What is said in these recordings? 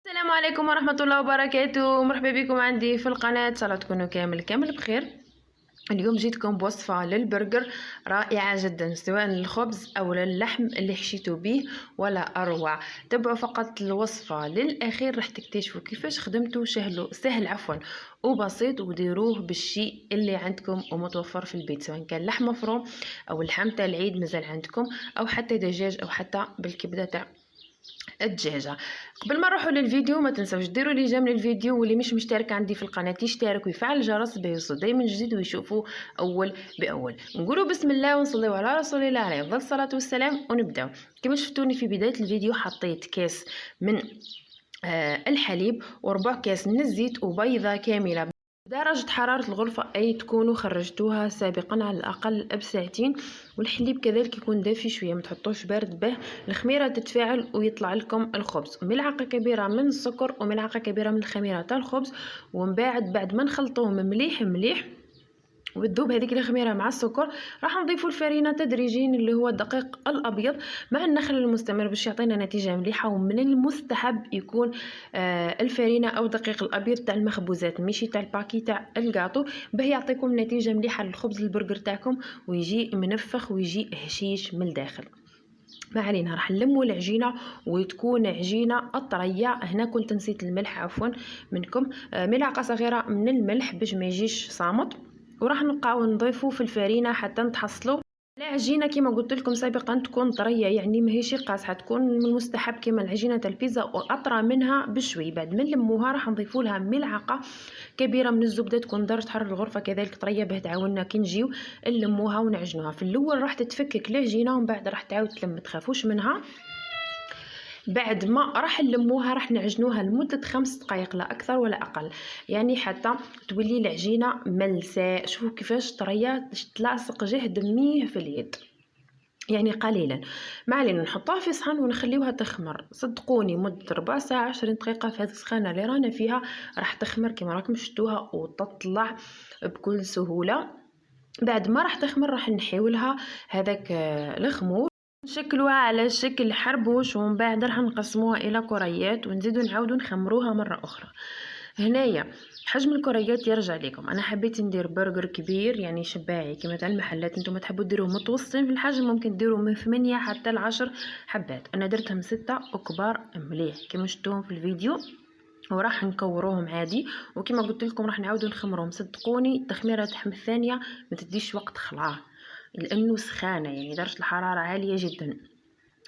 السلام عليكم ورحمة الله وبركاته. مرحبا بكم عندي في القناة، إن شاء الله تكونوا كامل بخير. اليوم جيتكم بوصفة للبرجر رائعة جدا، سواء الخبز أو اللحم اللي حشيتوا به ولا أروع. تبعوا فقط الوصفة للأخير راح تكتشفوا كيفاش خدمته. سهل وبسيط، وديروه بالشيء اللي عندكم ومتوفر في البيت، سواء كان لحم مفروم أو اللحم تاع العيد مازال عندكم، أو حتى دجاج، أو حتى بالكبدة تاع الدجاجه. قبل ما نروحوا للفيديو ما تنسوش ديروا لي جيم للفيديو، واللي مش مشترك عندي في القناه يشترك ويفعل الجرس باش يوصل دائما جديد ويشوفوا اول باول. نقولوا بسم الله ونصليوا على رسول الله عليه افضل الصلاه والسلام ونبداو. كما شفتوني في بدايه الفيديو حطيت كاس من الحليب وربع كاس من الزيت وبيضه كامله درجة حرارة الغرفة أي تكونوا خرجتوها سابقا على الأقل بساعتين. والحليب كذلك يكون دافي شوية، ما تحطوش بارد به الخميرة تتفاعل ويطلع لكم الخبز. ملعقة كبيرة من السكر وملعقة كبيرة من الخميرة تاع الخبز. ومن بعد ما نخلطوهم مليح وتذوب هذيك الخميره مع السكر، راح نضيفوا الفرينه تدريجيا اللي هو الدقيق الابيض مع النخل المستمر باش يعطينا نتيجه مليحه. ومن المستحب يكون الفرينه او الدقيق الابيض تاع المخبوزات، ماشي تاع الباكي تاع الكاطو، باه يعطيكم نتيجه مليحه للخبز البرجر تاعكم ويجي منفخ ويجي هشيش من الداخل. ما علينا، راح نلموا العجينه وتكون عجينه الطريه. هنا كنت نسيت الملح، عفوا منكم. ملعقه صغيره من الملح باش ما يجيش صامت. وراح نبقاو نضيفو في الفرينه حتى نتحصلوا العجينه كما قلت لكم سابقا تكون طريه، يعني ماهيش قاصحه، تكون من المستحب كما العجينه تاع البيتزا واطرى منها بشوي. بعد ما نلموها راح نضيفوا لها ملعقه كبيره من الزبده، تكون درجه حراره الغرفه كذلك طريه باه تعاوننا كي نجيو نلموها ونعجنوها. في الاول راح تتفكك العجينه ومن بعد راح تعاود تلم، ما تخافوش منها. بعد ما راح نلموها راح نعجنوها لمدة 5 دقائق لا أكثر ولا أقل، يعني حتى تولي العجينة ملساء. شوفوا كيفاش طرية تلاصق جهد ميه في اليد، يعني قليلا. ما علينا، نحطها في صحن ونخليوها تخمر. صدقوني مدة ربع ساعة 20 دقيقة في هذه السخانة اللي رانا فيها راح تخمر كما راكم شفتوها وتطلع بكل سهولة. بعد ما راح تخمر راح نحيولها هذاك الخمور، نشكلوها على شكل حربوش، ومن بعد راح نقسموها الى كريات ونزيدو نعاودو نخمروها مره اخرى. هنايا حجم الكريات يرجع لكم، انا حبيت ندير برجر كبير يعني شباعي كما تاع المحلات. نتوما تحبوا ديروه متوسطين في الحجم ممكن ديروا من 8 حتى ل10 حبات، انا درتهم 6 وكبار مليح كما شفتوهم في الفيديو. وراح نكوروهم عادي، وكما قلت لكم راح نعاودو نخمروهم. صدقوني التخميره تحمل الثانيه ما تديش وقت خلاه، لانه سخانه يعني درجه الحراره عاليه جدا.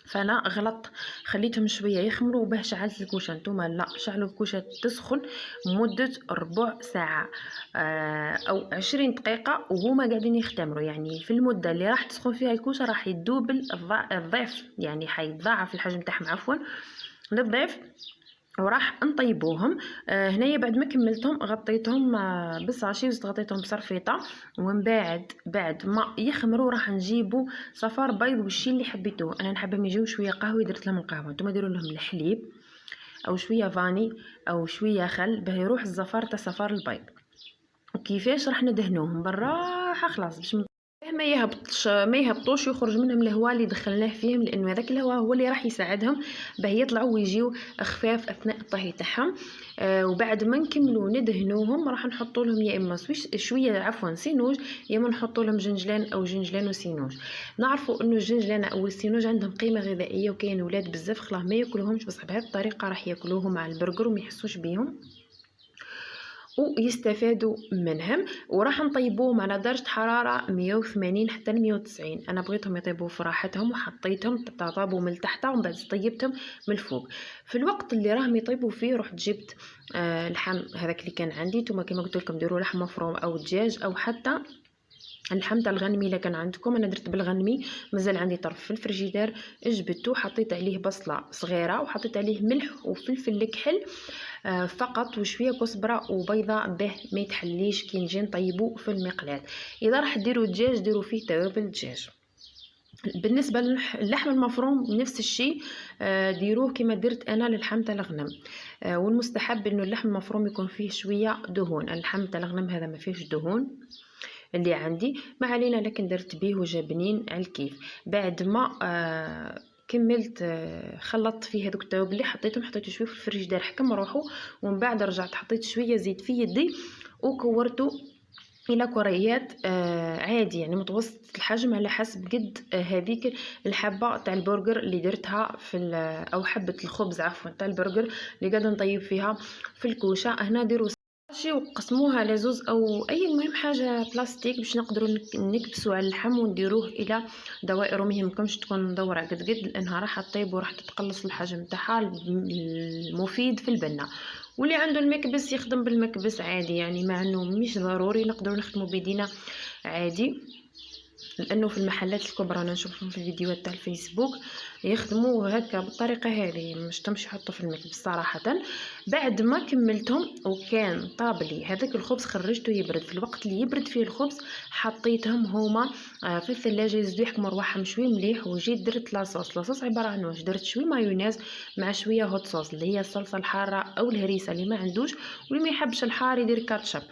فانا غلط خليتهم شويه يخمروا وباه شعلت الكوشه. نتوما لا، شعلوا الكوشه تسخن مده ربع ساعه او 20 دقيقه وهما قاعدين يختمروا. يعني في المده اللي راح تسخن فيها الكوشه راح يدوب الضعف، يعني حيتضاعف الحجم تاعهم عفوا للضعف. وراح نطيبوهم. هنايا بعد ما كملتهم غطيتهم بالساشي وزيد غطيتهم بصرفيطه. ومن بعد ما يخمروا راح نجيبوا صفار بيض والشي اللي حبيتوه. انا نحبهم يجيو شويه قهوه، درت لهم القهوه، نتوما ديروا لهم الحليب او شويه فاني او شويه خل باه يروح الزفار تاع صفار البيض. وكيفاش راح ندهنوهم بالراحه خلاص باش ما يهبطوش يخرج منهم الهواء اللي دخلناه فيهم، لانه هذاك الهواء هو اللي راح يساعدهم باه يطلعوا ويجيو خفاف اثناء الطهي تاعهم. وبعد ما نكملوا ندهنوهم راح نحطوا لهم يا اما شويه عفوا سينوج، يا اما نحطوا لهم جنجلان او جنجلان وسينوج. نعرفوا انه الجنجلان او السينوج عندهم قيمه غذائيه، وكاين ولاد بزاف خلاه ما ياكلوهمش، بس بهذه الطريقه راح ياكلوهم مع البرجر وما يحسوش بيهم ويستفادوا منهم. وراح نطيبوهم على درجة حرارة 180 حتى 190. أنا بغيتهم يطيبوا في راحتهم وحطيتهم طابوا من تحت ومن بعد طيبتهم من الفوق. في الوقت اللي راهم يطيبوا فيه رحت جبت اللحم هذاك اللي كان عندي. نتوما كما قلت لكم ديروا لحم مفروم أو دجاج أو حتى اللحم تاع الغنمي الا كان عندكم. انا درت بالغنمي، مازال عندي طرف في الفريجيدير جبدته، حطيت عليه بصله صغيره وحطيت عليه ملح وفلفل الكحل فقط، وشويه كزبره وبيضه باه ما يتحليش كي نجي نطيبو في المقلاة. اذا راح ديروا دجاج ديروا فيه توابل الدجاج. بالنسبه للحم المفروم نفس الشيء، ديروه كما درت انا للحم تاع الغنم. والمستحب انه اللحم المفروم يكون فيه شويه دهون. اللحم تاع الغنم هذا ما فيهش دهون اللي عندي، ما علينا، لكن درت بيه وجبنين على الكيف. بعد ما كملت خلطت فيه هذوك التوابل اللي حطيته شويه في الفريجدار حكم روحو، ومن بعد رجعت حطيت شويه زيت في يدي وكورته الى كريات عادي يعني متوسط الحجم على حسب قد هذيك الحبه تاع البرجر اللي درتها في او حبه الخبز عفوا تاع البرجر اللي قاعده نطيب فيها في الكوشه. هنا ديروا شي وقسموها على زوز او اي المهم حاجه بلاستيك باش نقدروا نكبسوا على اللحم ونديروه الى دوائر. ما يهمكمش تكون مدوره قد لانها راح تطيب وراح تتقلص الحجم تاعها المفيد في البنه. واللي عنده المكبس يخدم بالمكبس عادي يعني، مع انه مش ضروري نقدروا نخدموا بيدينا عادي، لانه في المحلات الكبرى انا نشوفهم في الفيديوهات تاع الفيسبوك يخدموا هكا بالطريقه هذه، مش تمشي يحطوا في المكبس صراحه. بعد ما كملتهم وكان طاب لي هذاك الخبز خرجته يبرد. في الوقت اللي يبرد فيه الخبز حطيتهم هما في الثلاجه يزيدوا يحكموا رواحهم شويه مليح. وجيت درت لاصوص عباره عن واش درت شويه مايونيز مع شويه هوت صوص اللي هي الصلصه الحاره او الهريسه اللي ما عندوش، واللي ما يحبش الحار يدير كاتشب،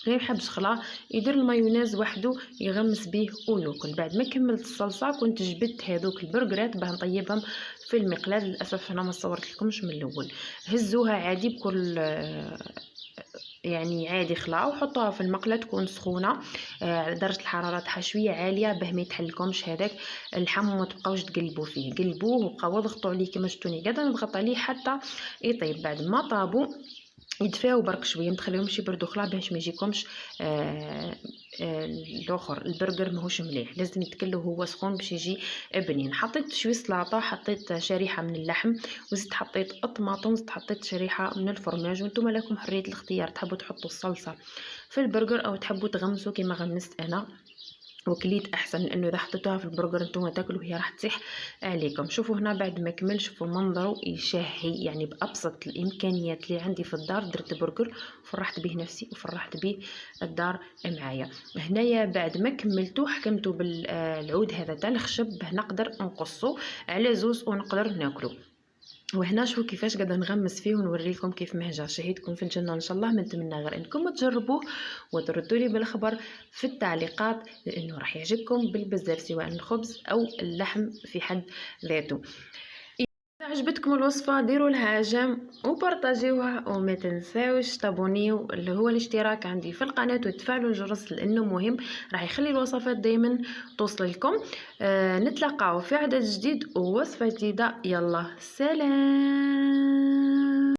ما يحبش خلا يدير المايونيز وحده يغمس به وياكل. بعد ما كملت الصلصه كنت جبت هذوك البرغرات باه نطيبهم في المقلاة. للاسف هنا ما صورت لكمش من الاول. هزوها عادي بكل يعني عادي خلا وحطوها في المقلاة تكون سخونه درجه الحراره تاعها شويه عاليه باه ما يتحلكمش هذاك اللحم وما تبقاوش تقلبوا فيه. قلبوه وبقاو ضغطوا عليه كما شفتوني قاعده نضغط عليه حتى يطيب. بعد ما طابوا يدفاو برك شويه، ما تخليهمش يبردوا خلا باش ما يجيكمش الاخر البرجر ماهوش مليح، لازم يتكلوا هو سخون باش يجي بنين. حطيت شويه سلطه، حطيت شريحه من اللحم، وزدت حطيت الطماطم، وزدت حطيت شريحه من الفرماج. وانتم لكم حريه الاختيار، تحبوا تحطوا الصلصه في البرجر او تحبوا تغمسوا كما غمست انا وكليت احسن، لانه اذا حطيتوها في البرجر نتوما تاكلوا هي راح تسيح عليكم. شوفوا هنا بعد ما كمل شوفوا منظره يشهي يعني. بابسط الامكانيات اللي عندي في الدار درت برجر وفرحت به نفسي وفرحت به الدار معايا. هنايا بعد ما كملته حكمته بالعود هذا تاع الخشب نقدر نقصه على زوز ونقدر ناكله. وهنا شوفوا كيفاش قاعده نغمس فيه ونوري لكم كيف مهجه. شهيتكم في الجنه ان شاء الله. ما نتمنى غير انكم تجربوه وتردوا لي بالخبر في التعليقات، لانه راح يعجبكم بالبزاف سواء الخبز او اللحم في حد ذاته. إذا عجبتكم الوصفه ديروا لها جيم وبارطاجيوها، وما تنساوش تابونيو اللي هو الاشتراك عندي في القناه وتفعلوا الجرس لانه مهم، راح يخلي الوصفات دائما توصل لكم. نتلاقاو في عدد جديد ووصفه جديده. يلا سلام.